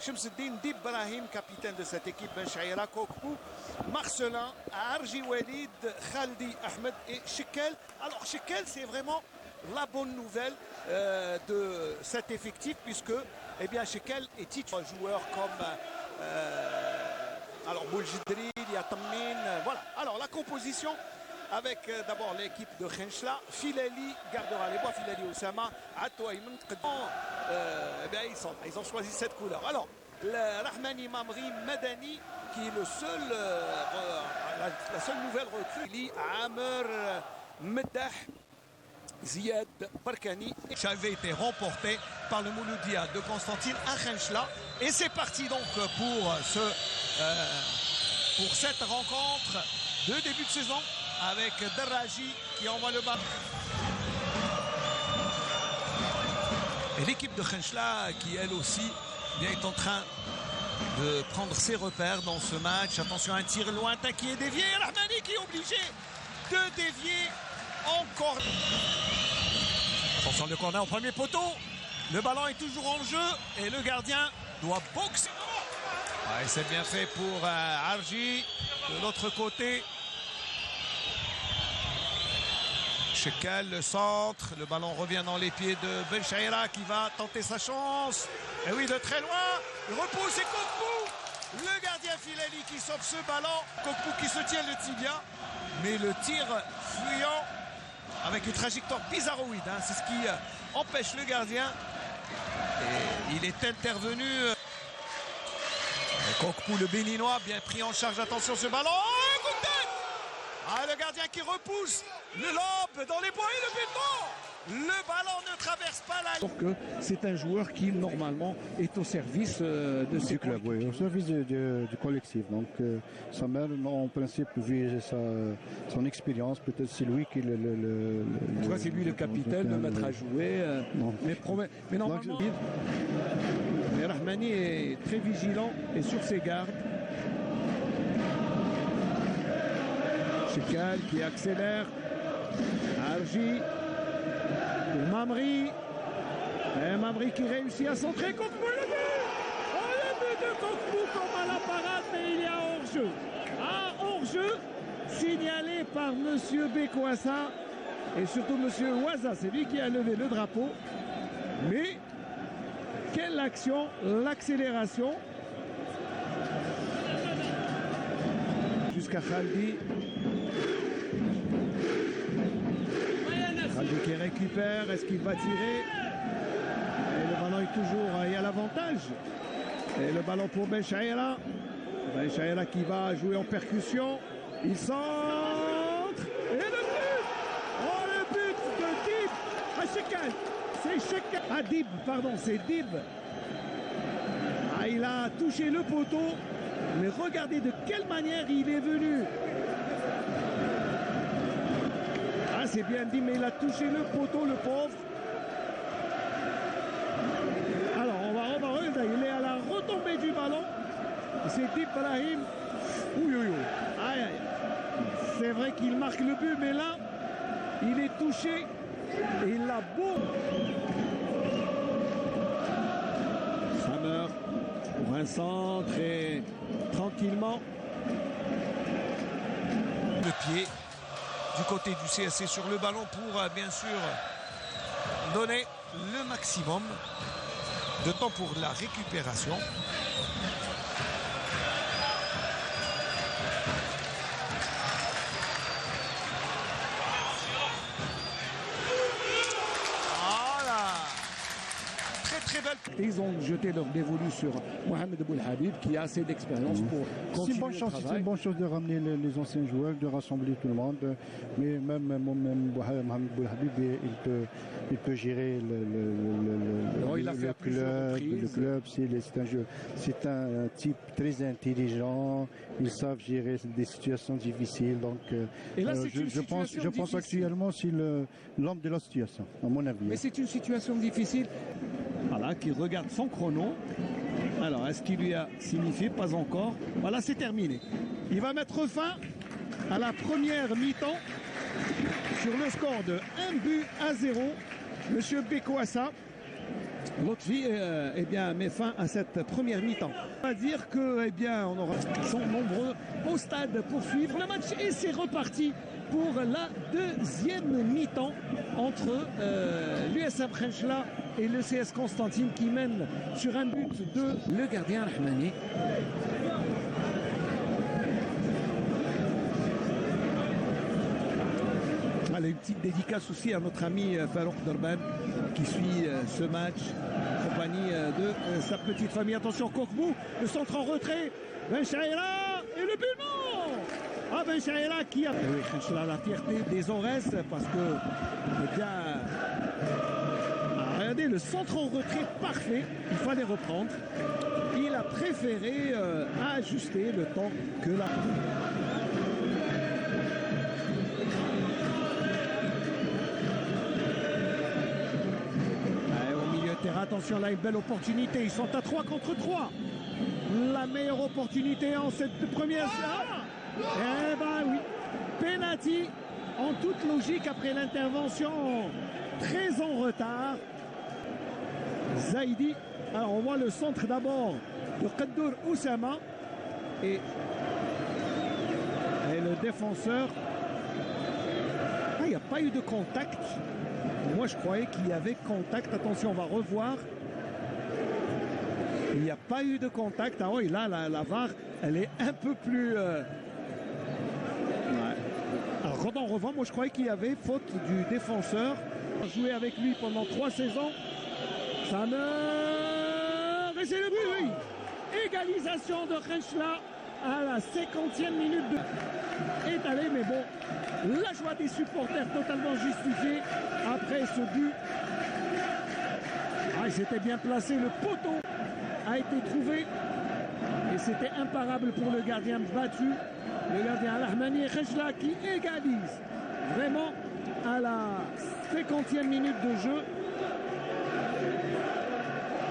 Chemseddine Dibrahim, capitaine de cette équipe, Ben Chaïra, Kokbou, Marcelin, Arji Walid, Khaldi Ahmed et Shekel. Alors Shekel, c'est vraiment la bonne nouvelle de cet effectif, puisque eh bien, Shekel est titulaire. Joueurs comme alors Bouljidri, Yatamine, voilà. Alors la composition avec d'abord l'équipe de Khenchla, Filali gardera les bois, Filali Oussama, Ato Ayman, eh bien ils ont choisi cette couleur. Alors le Rahmani Mamri Madani qui est le seul, la seule nouvelle recrue, Amer Meddah Ziad Barkani. Ça avait été remporté par le Mouloudia de Constantine à Khenchla. Et c'est parti donc pour cette rencontre de début de saison avec Daraji qui envoie le ballon. Et l'équipe de Khenchla qui elle aussi bien, est en train de prendre ses repères dans ce match. Attention à un tir lointain qui est dévié. Rahmani qui est obligé de dévier encore. Attention le corner au premier poteau. Le ballon est toujours en jeu et le gardien doit boxer. Ouais, c'est bien fait pour Arji. De l'autre côté, Shekel, le centre. Le ballon revient dans les pieds de Ben Chaïra qui va tenter sa chance. Et oui, de très loin. Il repousse et Kokbou. Le gardien Filali qui sauve ce ballon. Kokbou qui se tient le tibia. Mais le tir fuyant avec une trajectoire bizarroïde. Hein, c'est ce qui empêche le gardien. Et il est intervenu. Kokbou, le béninois, bien pris en charge. Attention ce ballon. Oh, coup de tête. Ah, le gardien qui repousse le lobe dans les bois et le but non. Le ballon ne traverse pas la ligne. Donc c'est un joueur qui normalement est au service de ce club. Oui, au service du collectif. Donc Samer, en principe, vu son expérience, peut-être c'est lui qui tu vois, c'est lui le capitaine, le mettre à jouer. Mais normalement, mais Rahmani est très vigilant et sur ses gardes. Shekel qui accélère. Arji. Pour Mamri. Et Mamri qui réussit à centrer. Kokbou le but. Oh, le but de Kokbou comme à la parade, mais il y a hors-jeu. Ah, hors-jeu signalé par M. Bekwassa et surtout M. Ouaza. C'est lui qui a levé le drapeau. Mais quelle action, l'accélération. Jusqu'à Khaldi. Khaldi qui récupère, est-ce qu'il va tirer? Et le ballon est toujours, il y a l'avantage. Et le ballon pour Ben Chaïra. Ben Chaïra qui va jouer en percussion. Il centre. Et le but. Oh, le but de Dib. Ah, Shekel. C'est Shekel. Ah, Dib, pardon, c'est Dib. Ah, il a touché le poteau. Mais regardez de quelle manière il est venu. Ah, c'est bien dit, mais il a touché le poteau, le pauvre. Alors, on va regarder. Il est à la retombée du ballon. C'est Dib Brahim. Ouh, ouh, ouh. Aïe, aïe. C'est vrai qu'il marque le but, mais là, il est touché. Et il l'a beau. Samer pour un centre et tranquillement. Le pied du côté du CSC sur le ballon pour bien sûr donner le maximum de temps pour la récupération. Ils ont jeté leur dévolu sur Mohamed Bouhabib qui a assez d'expérience pour continuer le travail. C'est une bonne chose de ramener les anciens joueurs, de rassembler tout le monde. Mais même Mohamed Bouhabib, il peut gérer le club. C'est un type très intelligent. Ils savent gérer des situations difficiles. Donc, et là, je pense actuellement c'est l'homme de la situation, à mon avis. Mais c'est une situation difficile. Voilà, qui regarde son chrono. Alors, est-ce qu'il lui a signifié? Pas encore. Voilà, c'est terminé. Il va mettre fin à la première mi-temps sur le score de 1-0. Monsieur Bekwassa Lotfi eh bien, met fin à cette première mi-temps. On va dire que eh bien, on aura sont nombreux au stade pour suivre le match et c'est reparti pour la deuxième mi-temps entre l'USM Khenchla et le CS Constantine qui mène sur un but de le gardien Rahmani. Allez, une petite dédicace aussi à notre ami Farouk Dorban qui suit ce match en compagnie de sa petite famille. Attention, Kokbou, le centre en retrait, Ben Chaïra et le but non. Ah, Ben Chaïra qui a la fierté des Aurès parce que eh bien, regardez le centre en retrait parfait, il fallait reprendre. Il a préféré ajuster le temps que la... Attention là, une belle opportunité. Ils sont à 3 contre 3. La meilleure opportunité en cette première. Eh ben oui. Penalty en toute logique après l'intervention très en retard. Zaidi. Alors on voit le centre d'abord de Kaddour Oussama. Et le défenseur. Ah, il n'y a pas eu de contact. Moi, je croyais qu'il y avait contact. Attention, on va revoir. Il n'y a pas eu de contact. Ah oui, là, la VAR, elle est un peu plus... Ouais. Alors, quand on revoit, moi, je croyais qu'il y avait faute du défenseur. Joué avec lui pendant 3 saisons. Samer... Et c'est le but, oui. Égalisation de Khenchla à la 50e minute de... étalé, mais bon, la joie des supporters totalement justifiée après ce but. Ah, il s'était bien placé, le poteau a été trouvé et c'était imparable pour le gardien battu, le gardien Al-Rahmani et Khenchla qui égalise vraiment à la 50e minute de jeu.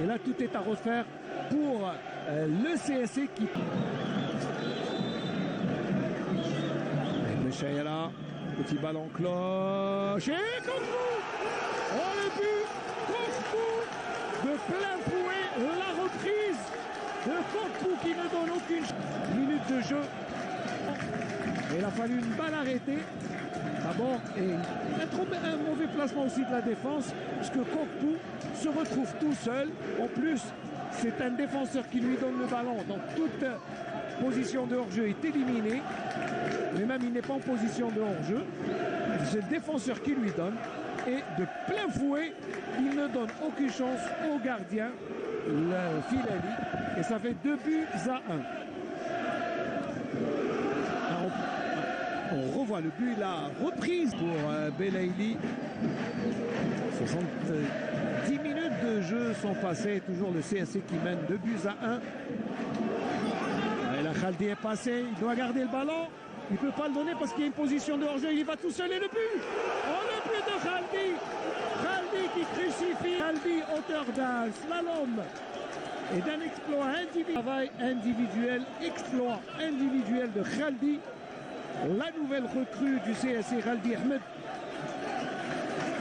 Et là, tout est à refaire pour le CSC qui... Chaïra, petit ballon cloche et Kokbou. Oh le but, Kokbou de plein fouet, la reprise de Kokbou qui ne donne aucune minute de jeu. Et il a fallu une balle arrêtée d'abord et un mauvais placement aussi de la défense puisque Kokbou se retrouve tout seul. En plus, c'est un défenseur qui lui donne le ballon, donc toute position de hors-jeu est éliminée. Mais même il n'est pas en position de hors-jeu. C'est le défenseur qui lui donne. Et de plein fouet, il ne donne aucune chance au gardien, le Filali. Et ça fait 2 buts à 1. Alors, on revoit le but, la reprise pour Belaïli. 70 minutes de jeu sont passées. Toujours le CSC qui mène 2 buts à 1. Et la Khaldi est passé. Il doit garder le ballon. Il ne peut pas le donner parce qu'il y a une position de hors-jeu. Il y va tout seul et le but. Oh, le but de Khaldi. Khaldi qui crucifie. Khaldi, auteur d'un slalom et d'un exploit individuel. Travail individuel, exploit individuel de Khaldi. La nouvelle recrue du CSC, Khaldi Ahmed.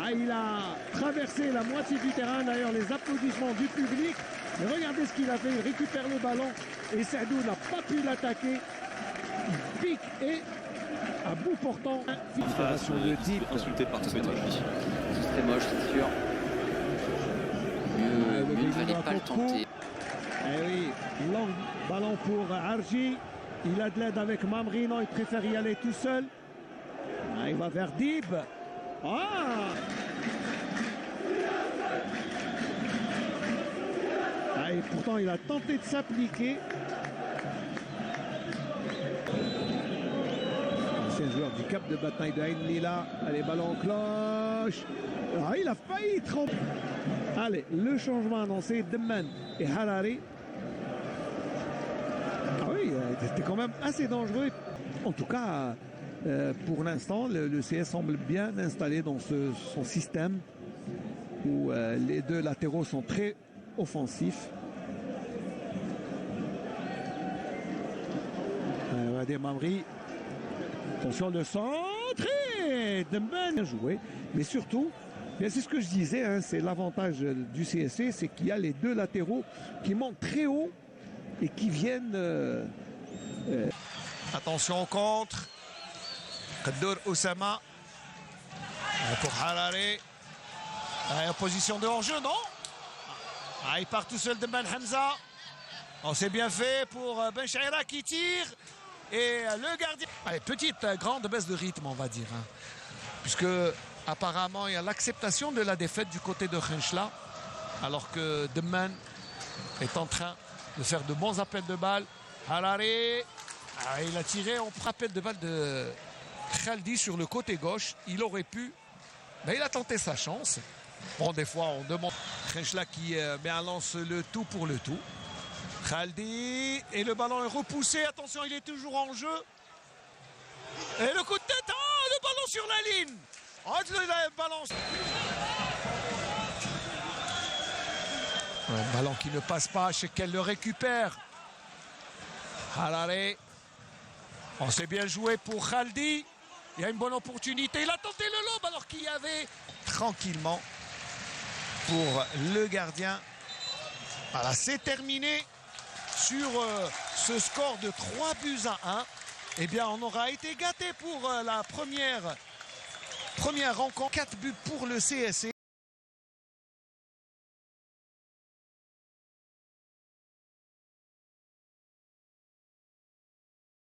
Ah, il a traversé la moitié du terrain. D'ailleurs, les applaudissements du public. Mais regardez ce qu'il a fait. Il récupère le ballon et Saadou n'a pas pu l'attaquer. Il pique et à bout portant. Fédération de type insulté par tous les trucs. C'était moche, c'est sûr. Mieux ne fallait pas le tenter. Eh oui, long ballon pour Arji. Il a de l'aide avec Mamri. Non, il préfère y aller tout seul. Ah, il va vers Dib. Ah, et pourtant, il a tenté de s'appliquer. Ancien joueur du Cap de bataille de Ain Lila. Allez, ballon cloche. Ah, il a failli tremper. Allez, le changement annoncé, Demman et Harari. Ah oui, c'était quand même assez dangereux. En tout cas, pour l'instant, le CS semble bien installé dans son système où les deux latéraux sont très offensifs. Regardez Mamri. Attention, le centre de bien joué. Mais surtout, Bien, c'est ce que je disais, hein, c'est l'avantage du CSC, c'est qu'il y a les deux latéraux qui montent très haut et qui viennent... Attention au contre. Kaddour Oussama. Pour Harare. En position de hors-jeu, non? Il part tout seul de Ben Hamza. On s'est bien fait pour Ben Chaira qui tire. Et le gardien. Allez, petite, grande baisse de rythme, on va dire. Hein, puisque apparemment, il y a l'acceptation de la défaite du côté de Khenchla. Alors que Deman est en train de faire de bons appels de balles. Harare. Il a tiré en appel de balle de Khaldi sur le côté gauche. Il aurait pu. Mais il a tenté sa chance. Bon, des fois, on demande Khenchla qui lance le tout pour le tout. Khaldi, et le ballon est repoussé. Attention, il est toujours en jeu. Et le coup de tête, le ballon sur la ligne. Le ballon. Un ballon qui ne passe pas, Shekel le récupère. Harare. On s'est bien joué pour Khaldi. Il y a une bonne opportunité. Il a tenté le lob alors qu'il y avait tranquillement pour le gardien. Voilà, c'est terminé sur ce score de 3-1. Eh bien, on aura été gâté pour la première rencontre. 4 buts pour le CSC.